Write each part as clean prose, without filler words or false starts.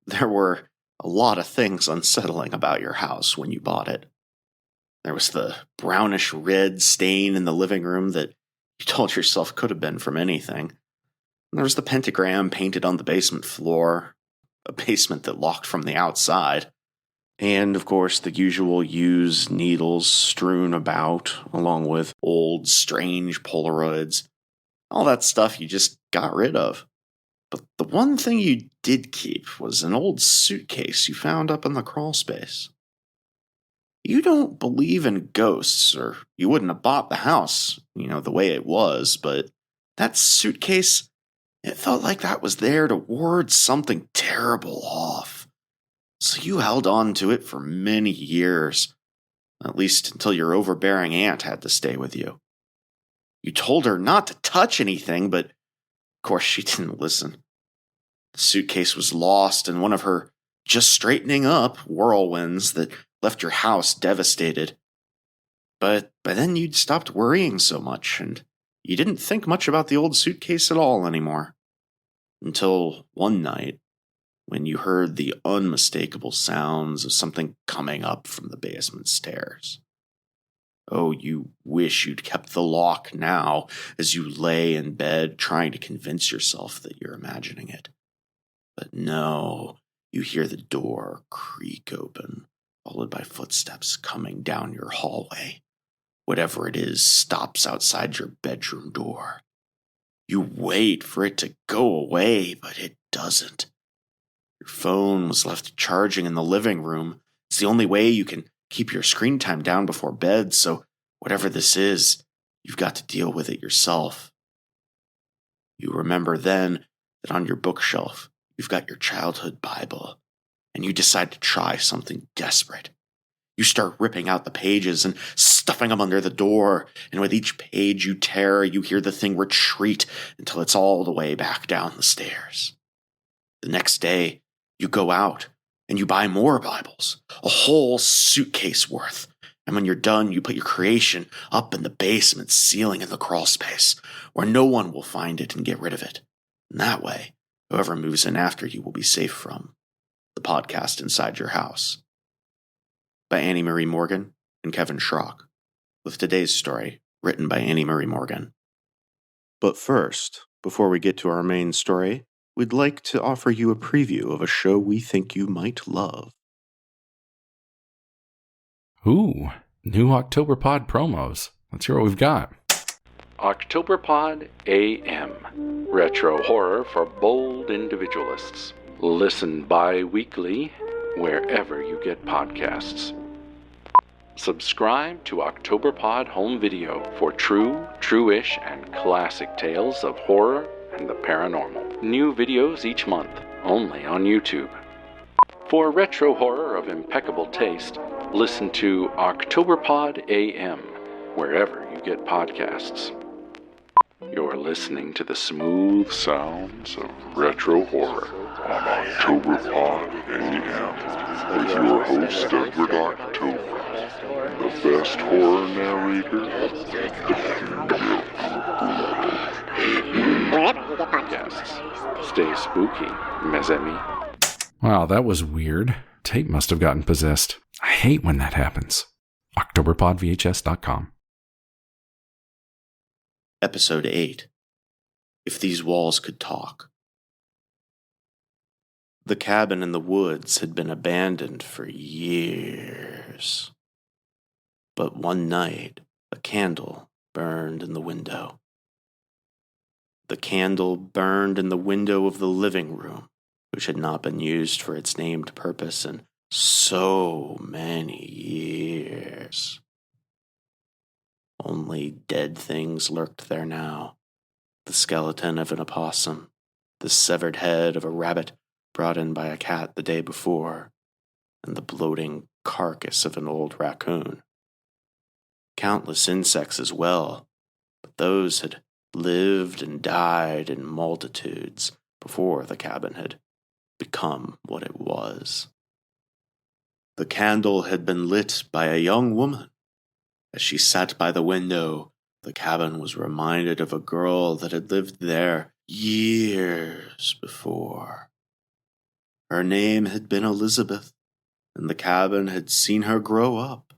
There were a lot of things unsettling about your house when you bought it. There was the brownish red stain in the living room that you told yourself could have been from anything. There was the pentagram painted on the basement floor, a basement that locked from the outside. And, of course, the usual used needles strewn about, along with old, strange Polaroids. All that stuff you just got rid of. But the one thing you did keep was an old suitcase you found up in the crawl space. You don't believe in ghosts, or you wouldn't have bought the house, the way it was, but that suitcase, it felt like that was there to ward something terrible off. So you held on to it for many years, at least until your overbearing aunt had to stay with you. You told her not to touch anything, but of course she didn't listen. The suitcase was lost in one of her just straightening up whirlwinds that left your house devastated. But by then you'd stopped worrying so much, and you didn't think much about the old suitcase at all anymore. Until one night, when you heard the unmistakable sounds of something coming up from the basement stairs. Oh, you wish you'd kept the lock now, as you lay in bed trying to convince yourself that you're imagining it. But no, you hear the door creak open, followed by footsteps coming down your hallway. Whatever it is stops outside your bedroom door. You wait for it to go away, but it doesn't. Your phone was left charging in the living room. It's the only way you can keep your screen time down before bed, so whatever this is, you've got to deal with it yourself. You remember then that on your bookshelf, you've got your childhood Bible, and you decide to try something desperate. You start ripping out the pages and stuffing them under the door, and with each page you tear, you hear the thing retreat until it's all the way back down the stairs. The next day, you go out and you buy more Bibles, a whole suitcase worth. And when you're done, you put your creation up in the basement ceiling in the crawl space, where no one will find it and get rid of it. And that way, whoever moves in after you will be safe from the podcast inside your house. By Annie Marie Morgan and Kevin Schrock, with today's story written by Annie Marie Morgan. But first, before we get to our main story, we'd like to offer you a preview of a show we think you might love. Ooh, new October Pod promos. Let's hear what we've got. October Pod AM. Retro horror for bold individualists. Listen bi-weekly wherever you get podcasts. Subscribe to October Pod Home Video for true-ish, and classic tales of horror and the paranormal. New videos each month, only on YouTube. For retro horror of impeccable taste, listen to Octoberpod AM, wherever you get podcasts. You're listening to the smooth sounds of retro horror on Octoberpod AM, with your host Edward October, the best horror narrator, wherever you get podcasts. Stay spooky, mes amis. Wow, that was weird. Tape must have gotten possessed. I hate when that happens. OctoberPodVHS.com. Episode 8. If These Walls Could Talk. The cabin in the woods had been abandoned for years. But one night, a candle burned in the window. The candle burned in the window of the living room, which had not been used for its named purpose in so many years. Only dead things lurked there now. The skeleton of an opossum, the severed head of a rabbit brought in by a cat the day before, and the bloating carcass of an old raccoon. Countless insects as well, but those had lived and died in multitudes before the cabin had become what it was. The candle had been lit by a young woman. As she sat by the window, the cabin was reminded of a girl that had lived there years before. Her name had been Elizabeth, and the cabin had seen her grow up.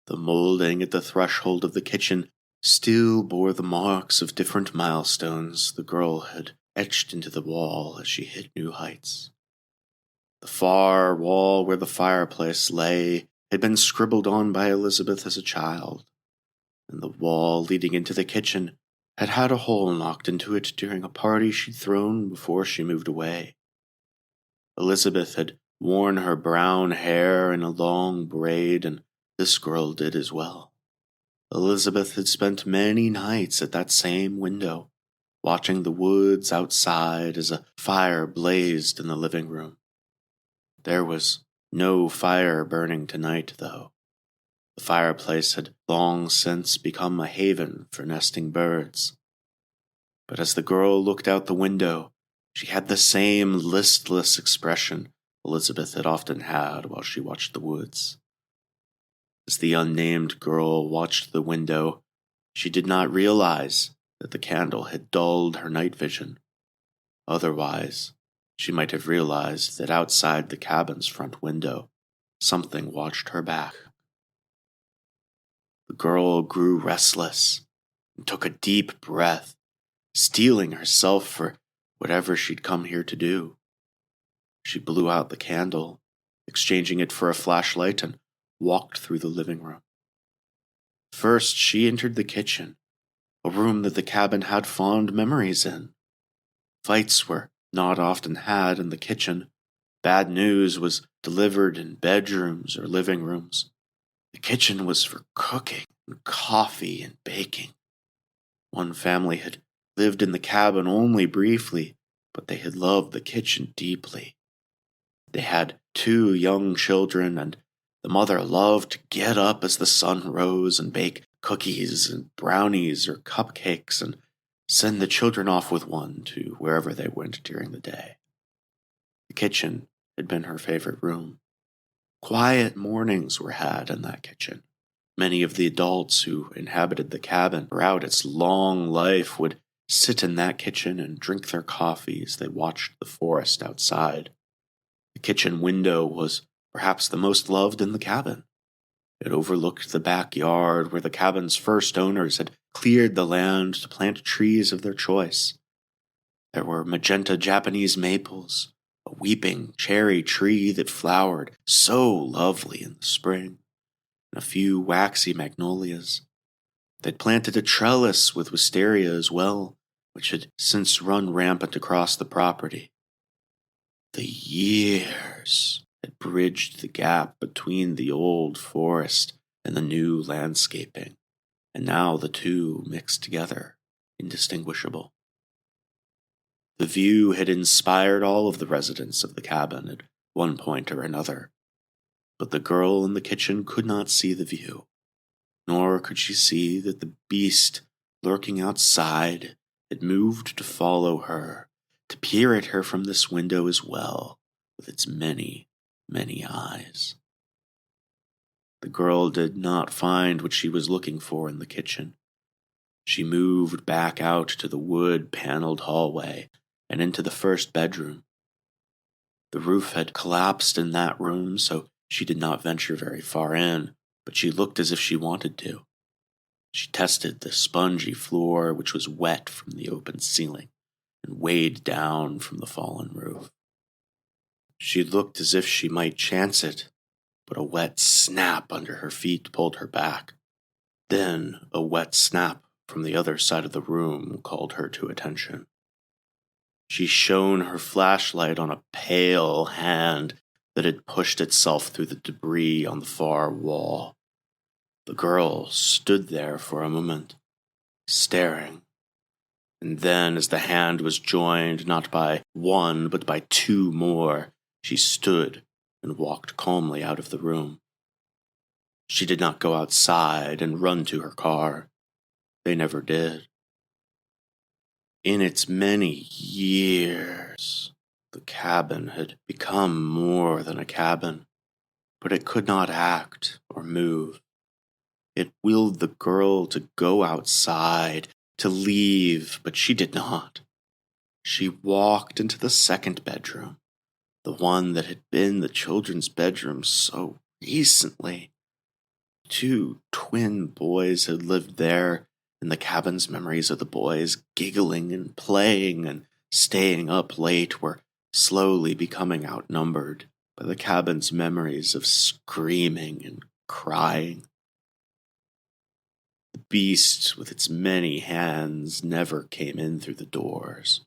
The molding at the threshold of the kitchen still bore the marks of different milestones the girl had etched into the wall as she hit new heights. The far wall where the fireplace lay had been scribbled on by Elizabeth as a child, and the wall leading into the kitchen had had a hole knocked into it during a party she'd thrown before she moved away. Elizabeth had worn her brown hair in a long braid, and this girl did as well. Elizabeth had spent many nights at that same window, watching the woods outside as a fire blazed in the living room. There was no fire burning tonight, though. The fireplace had long since become a haven for nesting birds. But as the girl looked out the window, she had the same listless expression Elizabeth had often had while she watched the woods. As the unnamed girl watched the window, she did not realize that the candle had dulled her night vision. Otherwise, she might have realized that outside the cabin's front window, something watched her back. The girl grew restless and took a deep breath, steeling herself for whatever she'd come here to do. She blew out the candle, exchanging it for a flashlight, and walked through the living room. First, she entered the kitchen, a room that the cabin had fond memories in. Fights were not often had in the kitchen. Bad news was delivered in bedrooms or living rooms. The kitchen was for cooking and coffee and baking. One family had lived in the cabin only briefly, but they had loved the kitchen deeply. They had 2 young children, and the mother loved to get up as the sun rose and bake cookies and brownies or cupcakes and send the children off with one to wherever they went during the day. The kitchen had been her favorite room. Quiet mornings were had in that kitchen. Many of the adults who inhabited the cabin throughout its long life would sit in that kitchen and drink their coffee as they watched the forest outside. The kitchen window was perhaps the most loved in the cabin. It overlooked the backyard where the cabin's first owners had cleared the land to plant trees of their choice. There were magenta Japanese maples, a weeping cherry tree that flowered so lovely in the spring, and a few waxy magnolias. They'd planted a trellis with wisteria as well, which had since run rampant across the property. The years had bridged the gap between the old forest and the new landscaping, and now the two mixed together, indistinguishable. The view had inspired all of the residents of the cabin at one point or another, but the girl in the kitchen could not see the view, nor could she see that the beast lurking outside had moved to follow her, to peer at her from this window as well, with its many, many eyes. The girl did not find what she was looking for in the kitchen. She moved back out to the wood-paneled hallway and into the first bedroom. The roof had collapsed in that room, so she did not venture very far in, but she looked as if she wanted to. She tested the spongy floor, which was wet from the open ceiling and weighed down from the fallen roof. She looked as if she might chance it, but a wet snap under her feet pulled her back. Then a wet snap from the other side of the room called her to attention. She shone her flashlight on a pale hand that had pushed itself through the debris on the far wall. The girl stood there for a moment, staring. And then, as the hand was joined not by one but by 2 more, she stood and walked calmly out of the room. She did not go outside and run to her car. They never did. In its many years, the cabin had become more than a cabin, but it could not act or move. It willed the girl to go outside, to leave, but she did not. She walked into the second bedroom, the one that had been the children's bedroom so recently. 2 twin boys had lived there, and the cabin's memories of the boys giggling and playing and staying up late were slowly becoming outnumbered by the cabin's memories of screaming and crying. The beast with its many hands never came in through the doors,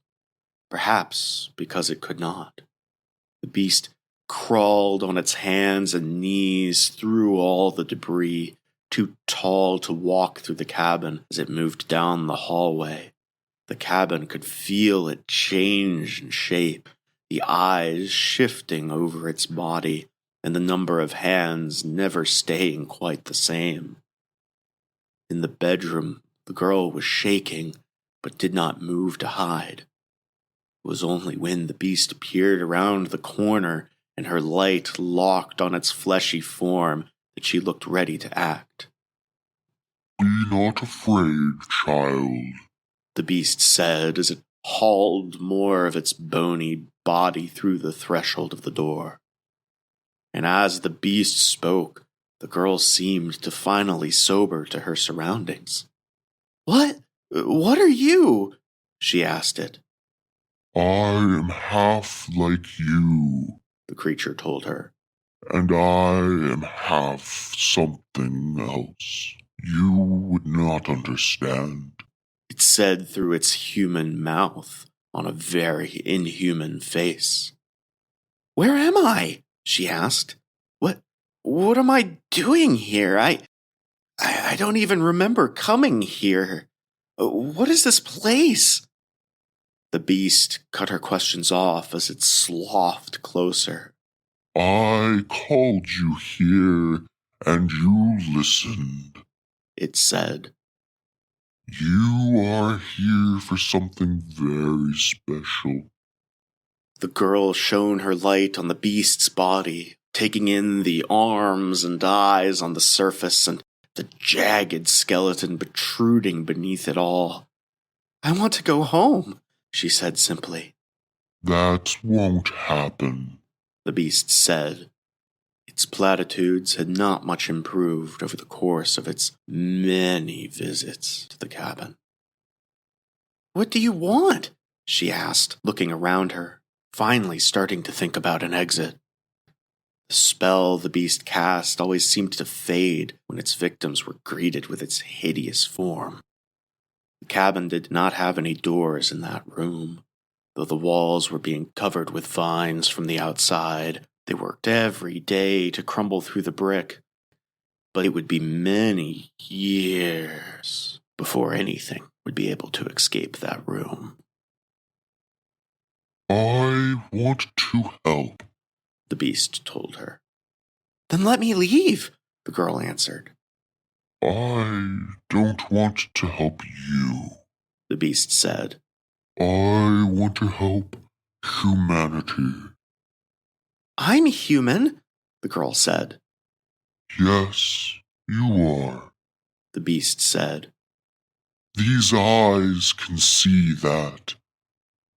perhaps because it could not. The beast crawled on its hands and knees through all the debris, too tall to walk through the cabin as it moved down the hallway. The cabin could feel it change in shape, the eyes shifting over its body, and the number of hands never staying quite the same. In the bedroom, the girl was shaking, but did not move to hide. It was only when the beast appeared around the corner and her light locked on its fleshy form that she looked ready to act. "Be not afraid, child," the beast said as it hauled more of its bony body through the threshold of the door. And as the beast spoke, the girl seemed to finally sober to her surroundings. What are you?" she asked it. "I am half like you," the creature told her. "and I am half something else. You would not understand." It said through its human mouth on a very inhuman face. "Where am I?" she asked. What am I doing here? I don't even remember coming here. What is this place?" The beast cut her questions off as it slothed closer. "I called you here, and you listened," it said. "You are here for something very special." The girl shone her light on the beast's body, taking in the arms and eyes on the surface and the jagged skeleton protruding beneath it all. "I want to go home," she said simply. "That won't happen," the beast said. Its platitudes had not much improved over the course of its many visits to the cabin. "What do you want?" she asked, looking around her, finally starting to think about an exit. The spell the beast cast always seemed to fade when its victims were greeted with its hideous form. The cabin did not have any doors in that room, though the walls were being covered with vines from the outside. They worked every day to crumble through the brick, but it would be many years before anything would be able to escape that room. "I want to help," the beast told her. "Then let me leave," the girl answered. "I don't want to help you," the beast said. "I want to help humanity." "I'm human," the girl said. "Yes, you are," the beast said. "These eyes can see that,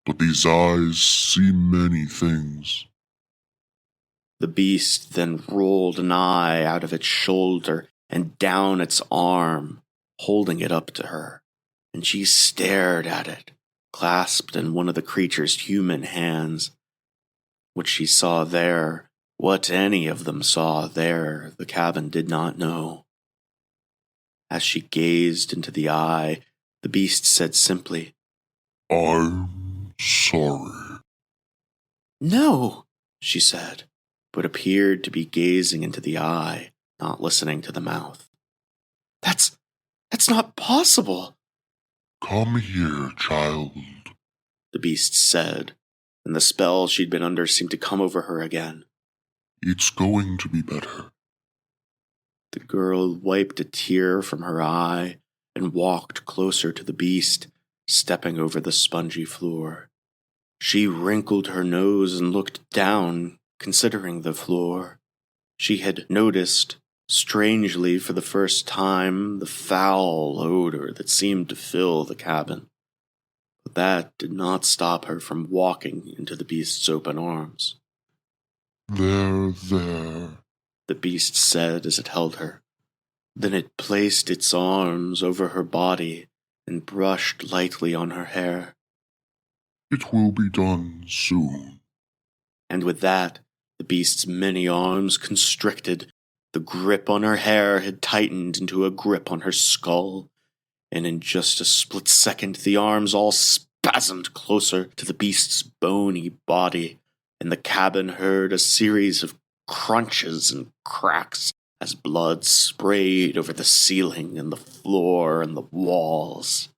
but these eyes see many things." The beast then rolled an eye out of its shoulder and down its arm, holding it up to her, and she stared at it, clasped in one of the creature's human hands. What she saw there, what any of them saw there, the cabin did not know. As she gazed into the eye, the beast said simply, "I'm sorry." "No," she said, but appeared to be gazing into the eye, not listening to the mouth. That's not possible," "Come here, child," the beast said, and the spell she'd been under seemed to come over her again. "It's going to be better." The girl wiped a tear from her eye and walked closer to the beast, stepping over the spongy floor. She wrinkled her nose and looked down, considering the floor. She had noticed, strangely for the first time, the foul odor that seemed to fill the cabin. But that did not stop her from walking into the beast's open arms. There, the beast said as it held her. Then it placed its arms over her body and brushed lightly on her hair. it will be done soon. And with that, the beast's many arms constricted. The grip on her hair had tightened into a grip on her skull, and in just a split second, the arms all spasmed closer to the beast's bony body, and the cabin heard a series of crunches and cracks as blood sprayed over the ceiling and the floor and the walls.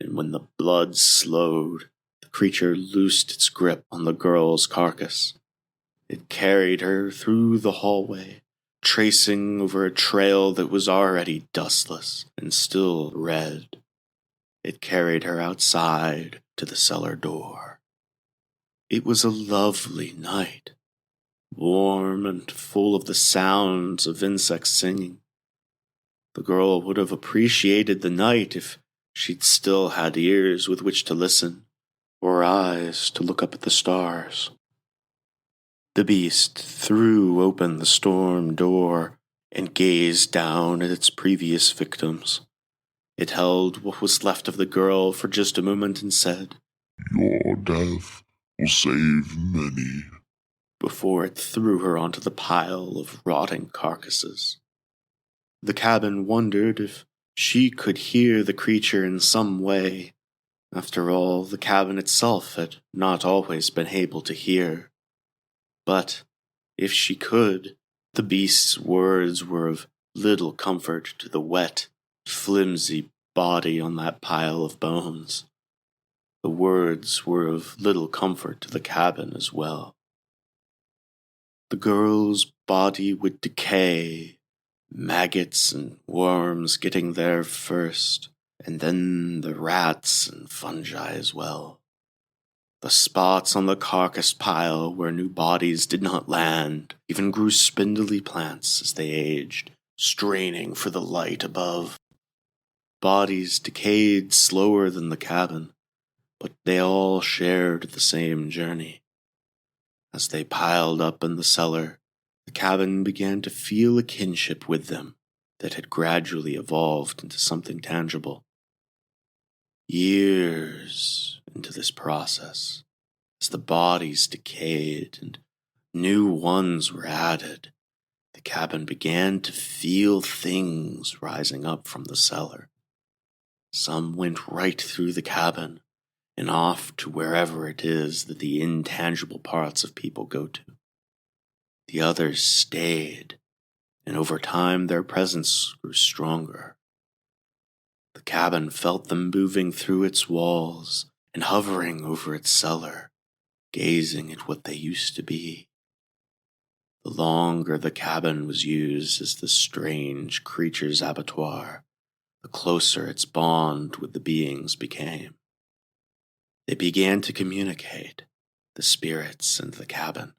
And when the blood slowed, the creature loosed its grip on the girl's carcass. It carried her through the hallway, tracing over a trail that was already dustless and still red. It carried her outside to the cellar door. It was a lovely night, warm and full of the sounds of insects singing. The girl would have appreciated the night if she'd still had ears with which to listen, or eyes to look up at the stars. The beast threw open the storm door and gazed down at its previous victims. It held what was left of the girl for just a moment and said, Your death will save many. Before it threw her onto the pile of rotting carcasses. The cabin wondered if she could hear the creature in some way. After all, the cabin itself had not always been able to hear. But if she could, the beast's words were of little comfort to the wet, flimsy body on that pile of bones. The words were of little comfort to the cabin as well. The girl's body would decay, maggots and worms getting there first, and then the rats and fungi as well. The spots on the carcass pile where new bodies did not land even grew spindly plants as they aged, straining for the light above. Bodies decayed slower than the cabin, but they all shared the same journey. As they piled up in the cellar, the cabin began to feel a kinship with them that had gradually evolved into something tangible. Years into this process, as the bodies decayed and new ones were added, the cabin began to feel things rising up from the cellar. Some went right through the cabin and off to wherever it is that the intangible parts of people go to. The others stayed, and over time their presence grew stronger. The cabin felt them moving through its walls and hovering over its cellar, gazing at what they used to be. The longer the cabin was used as the strange creature's abattoir, the closer its bond with the beings became. They began to communicate, the spirits and the cabin.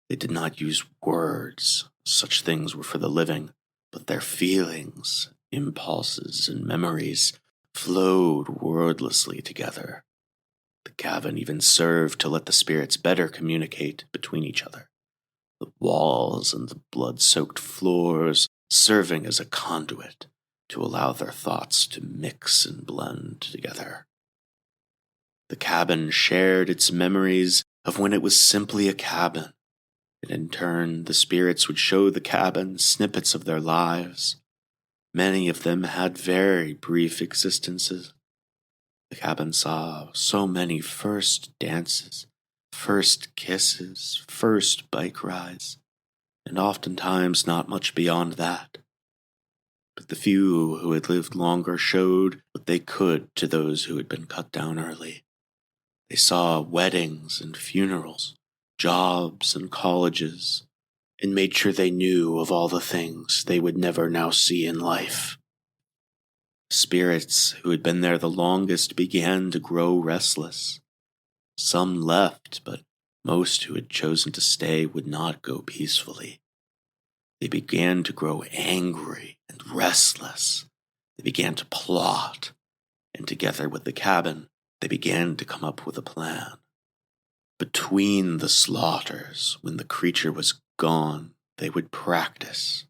They did not use words, such things were for the living, but their feelings, impulses, and memories flowed wordlessly together. The cabin even served to let the spirits better communicate between each other, the walls and the blood-soaked floors serving as a conduit to allow their thoughts to mix and blend together. The cabin shared its memories of when it was simply a cabin, and in turn the spirits would show the cabin snippets of their lives. Many of them had very brief existences. The cabin saw so many first dances, first kisses, first bike rides, and oftentimes not much beyond that. But the few who had lived longer showed what they could to those who had been cut down early. They saw weddings and funerals, jobs and colleges, and made sure they knew of all the things they would never now see in life. Spirits who had been there the longest began to grow restless. Some left, but most who had chosen to stay would not go peacefully. They began to grow angry and restless. They began to plot, and together with the cabin, they began to come up with a plan. Between the slaughters, when the creature was gone, they would practice.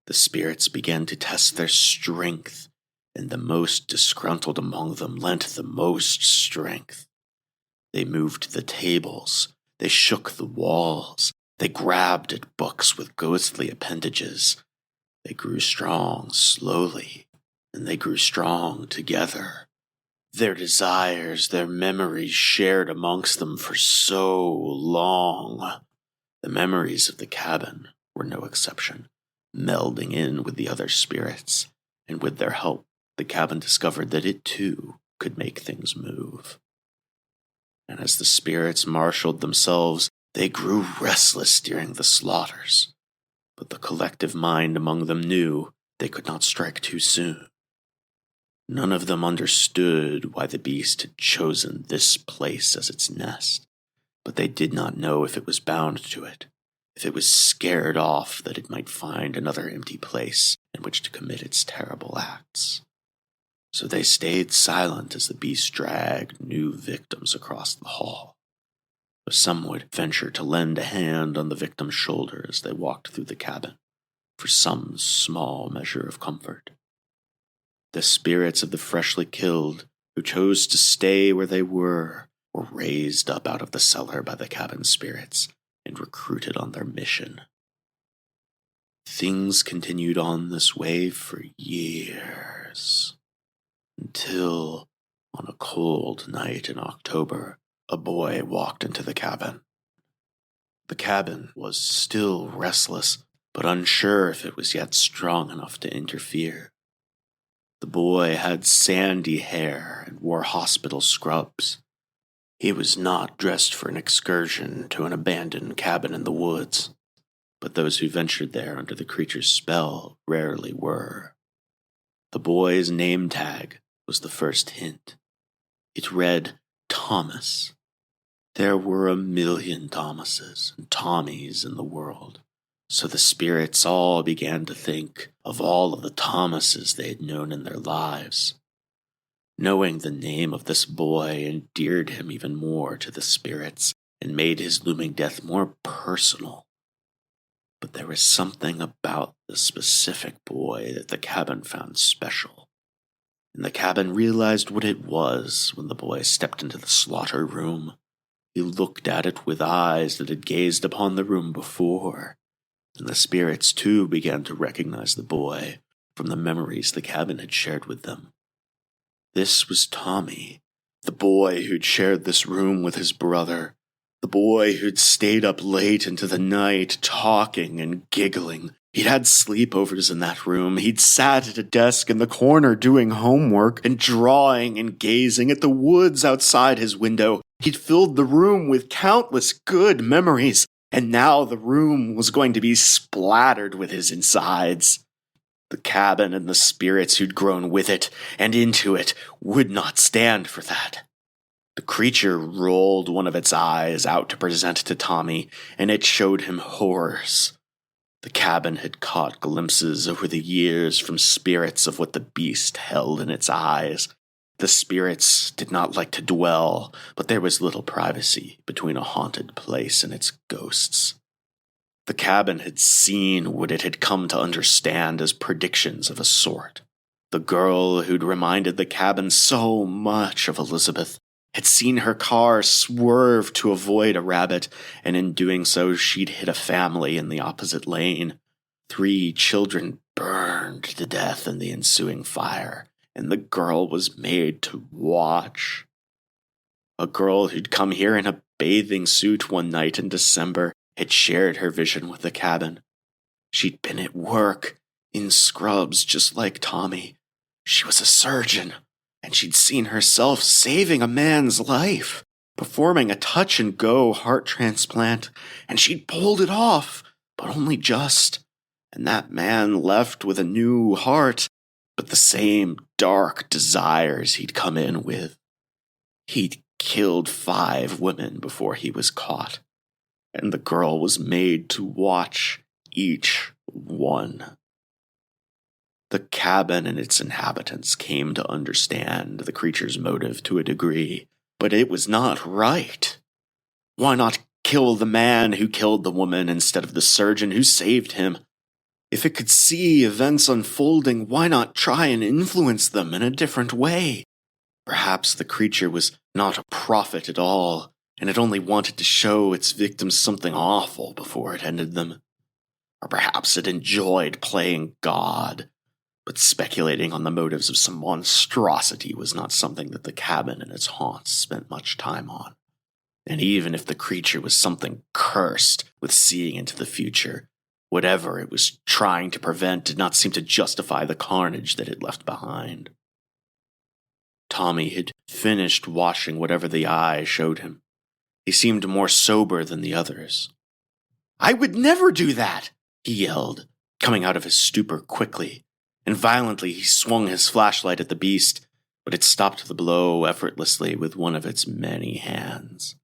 The spirits began to test their strength, and the most disgruntled among them lent the most strength. They moved the tables, they shook the walls, they grabbed at books with ghostly appendages. They grew strong slowly, and they grew strong together. Their desires, their memories shared amongst them for so long. The memories of the cabin were no exception, melding in with the other spirits, and with their help, the cabin discovered that it too could make things move. And as the spirits marshaled themselves, they grew restless during the slaughters. But the collective mind among them knew they could not strike too soon. None of them understood why the beast had chosen this place as its nest, but they did not know if it was bound to it, if it was scared off that it might find another empty place in which to commit its terrible acts. So they stayed silent as the beast dragged new victims across the hall. But some would venture to lend a hand on the victim's shoulder as they walked through the cabin, for some small measure of comfort. The spirits of the freshly killed, who chose to stay where they were raised up out of the cellar by the cabin spirits and recruited on their mission. Things continued on this way for years, until, on a cold night in October, a boy walked into the cabin. The cabin was still restless, but unsure if it was yet strong enough to interfere. The boy had sandy hair and wore hospital scrubs. He was not dressed for an excursion to an abandoned cabin in the woods, but those who ventured there under the creature's spell rarely were. The boy's name tag was the first hint. It read Thomas. There were 1,000,000 Thomases and Tommies in the world, so the spirits all began to think of all of the Thomases they had known in their lives. Knowing the name of this boy endeared him even more to the spirits and made his looming death more personal. But there was something about the specific boy that the cabin found special, and the cabin realized what it was when the boy stepped into the slaughter room. He looked at it with eyes that had gazed upon the room before, and the spirits too began to recognize the boy from the memories the cabin had shared with them. This was Tommy, the boy who'd shared this room with his brother, the boy who'd stayed up late into the night talking and giggling. He'd had sleepovers in that room. He'd sat at a desk in the corner doing homework and drawing and gazing at the woods outside his window. He'd filled the room with countless good memories, and now the room was going to be splattered with his insides. The cabin and the spirits who'd grown with it and into it would not stand for that. The creature rolled one of its eyes out to present to Tommy, and it showed him horrors. The cabin had caught glimpses over the years from spirits of what the beast held in its eyes. The spirits did not like to dwell, but there was little privacy between a haunted place and its ghosts. The cabin had seen what it had come to understand as predictions of a sort. The girl who'd reminded the cabin so much of Elizabeth had seen her car swerve to avoid a rabbit, and in doing so she'd hit a family in the opposite lane. 3 children burned to death in the ensuing fire, and the girl was made to watch. A girl who'd come here in a bathing suit one night in December had shared her vision with the cabin. She'd been at work, in scrubs just like Tommy. She was a surgeon, and she'd seen herself saving a man's life, performing a touch-and-go heart transplant, and she'd pulled it off, but only just. And that man left with a new heart, but the same dark desires he'd come in with. He'd killed 5 women before he was caught, and the girl was made to watch each one. The cabin and its inhabitants came to understand the creature's motive to a degree, but it was not right. Why not kill the man who killed the woman instead of the surgeon who saved him? If it could see events unfolding, why not try and influence them in a different way? Perhaps the creature was not a prophet at all, and it only wanted to show its victims something awful before it ended them. Or perhaps it enjoyed playing God, but speculating on the motives of some monstrosity was not something that the cabin and its haunts spent much time on. And even if the creature was something cursed with seeing into the future, whatever it was trying to prevent did not seem to justify the carnage that it left behind. Tommy had finished washing whatever the eye showed him. He seemed more sober than the others. "I would never do that!" he yelled, coming out of his stupor quickly, and violently he swung his flashlight at the beast, but it stopped the blow effortlessly with one of its many hands.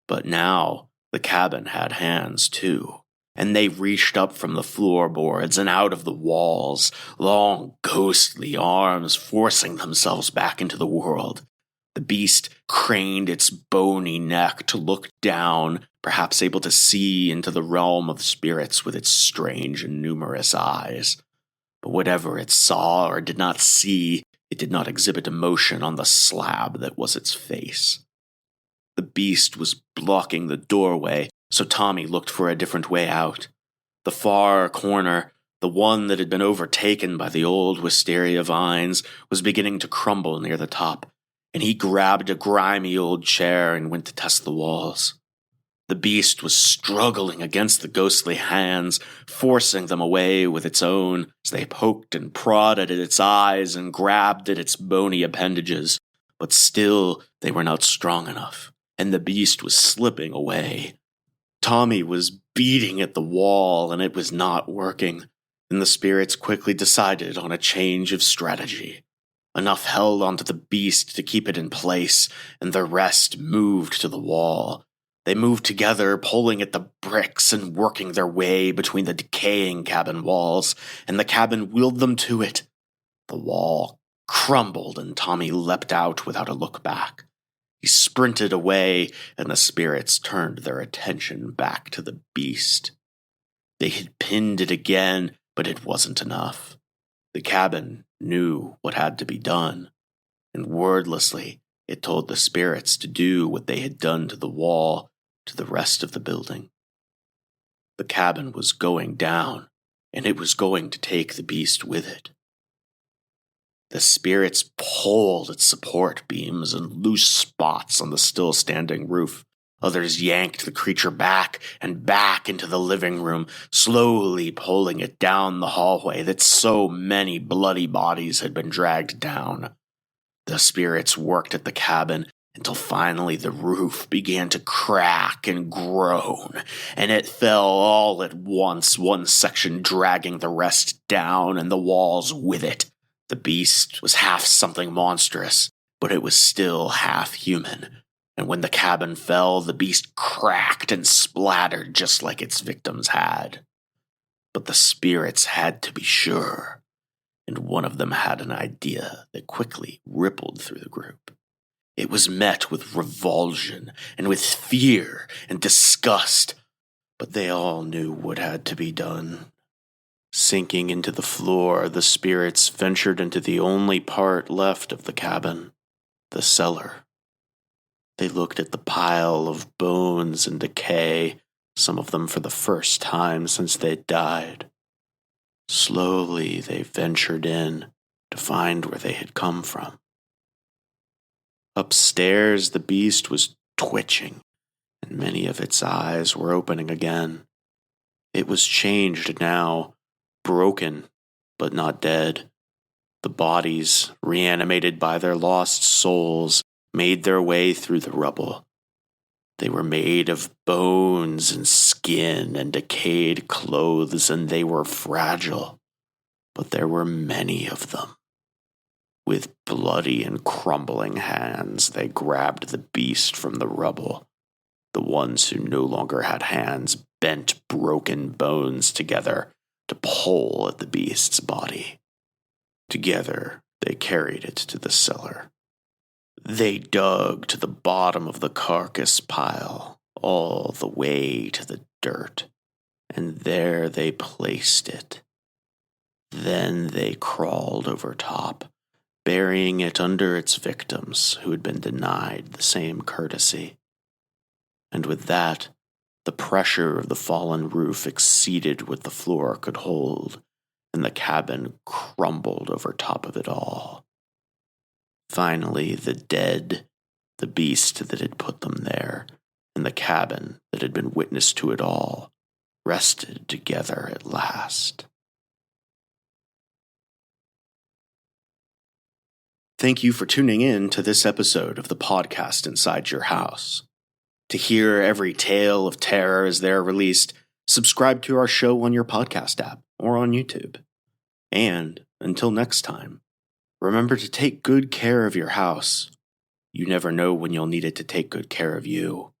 But now the cabin had hands too, and they reached up from the floorboards and out of the walls, long ghostly arms forcing themselves back into the world. The beast craned its bony neck to look down, perhaps able to see into the realm of spirits with its strange and numerous eyes. But whatever it saw or did not see, it did not exhibit emotion on the slab that was its face. The beast was blocking the doorway, so Tommy looked for a different way out. The far corner, the one that had been overtaken by the old wisteria vines, was beginning to crumble near the top, and he grabbed a grimy old chair and went to test the walls. The beast was struggling against the ghostly hands, forcing them away with its own as they poked and prodded at its eyes and grabbed at its bony appendages, but still they were not strong enough, and the beast was slipping away. Tommy was beating at the wall, and it was not working, and the spirits quickly decided on a change of strategy. Enough held onto the beast to keep it in place, and the rest moved to the wall. They moved together, pulling at the bricks and working their way between the decaying cabin walls, and the cabin willed them to it. The wall crumbled, and Tommy leapt out without a look back. He sprinted away, and the spirits turned their attention back to the beast. They had pinned it again, but it wasn't enough. The cabin knew what had to be done, and wordlessly it told the spirits to do what they had done to the wall to the rest of the building. The cabin was going down, and it was going to take the beast with it. The spirits pulled at support beams and loose spots on the still-standing roof. Others yanked the creature back and back into the living room, slowly pulling it down the hallway that so many bloody bodies had been dragged down. The spirits worked at the cabin until finally the roof began to crack and groan, and it fell all at once, one section dragging the rest down and the walls with it. The beast was half something monstrous, but it was still half human, and when the cabin fell, the beast cracked and splattered just like its victims had. But the spirits had to be sure, and one of them had an idea that quickly rippled through the group. It was met with revulsion and with fear and disgust, but they all knew what had to be done. Sinking into the floor, the spirits ventured into the only part left of the cabin, the cellar. They looked at the pile of bones and decay, some of them for the first time since they'd died. Slowly they ventured in to find where they had come from. Upstairs, the beast was twitching, and many of its eyes were opening again. It was changed now, broken, but not dead. The bodies, reanimated by their lost souls, made their way through the rubble. They were made of bones and skin and decayed clothes, and they were fragile, but there were many of them. With bloody and crumbling hands, they grabbed the beast from the rubble. The ones who no longer had hands bent broken bones together to pull at the beast's body. Together, they carried it to the cellar. They dug to the bottom of the carcass pile, all the way to the dirt, and there they placed it. Then they crawled over top, burying it under its victims who had been denied the same courtesy. And with that, the pressure of the fallen roof exceeded what the floor could hold, and the cabin crumbled over top of it all. Finally, the dead, the beast that had put them there, and the cabin that had been witness to it all, rested together at last. Thank you for tuning in to this episode of the podcast Inside Your House. To hear every tale of terror as they're released, subscribe to our show on your podcast app or on YouTube. And until next time, remember to take good care of your house. You never know when you'll need it to take good care of you.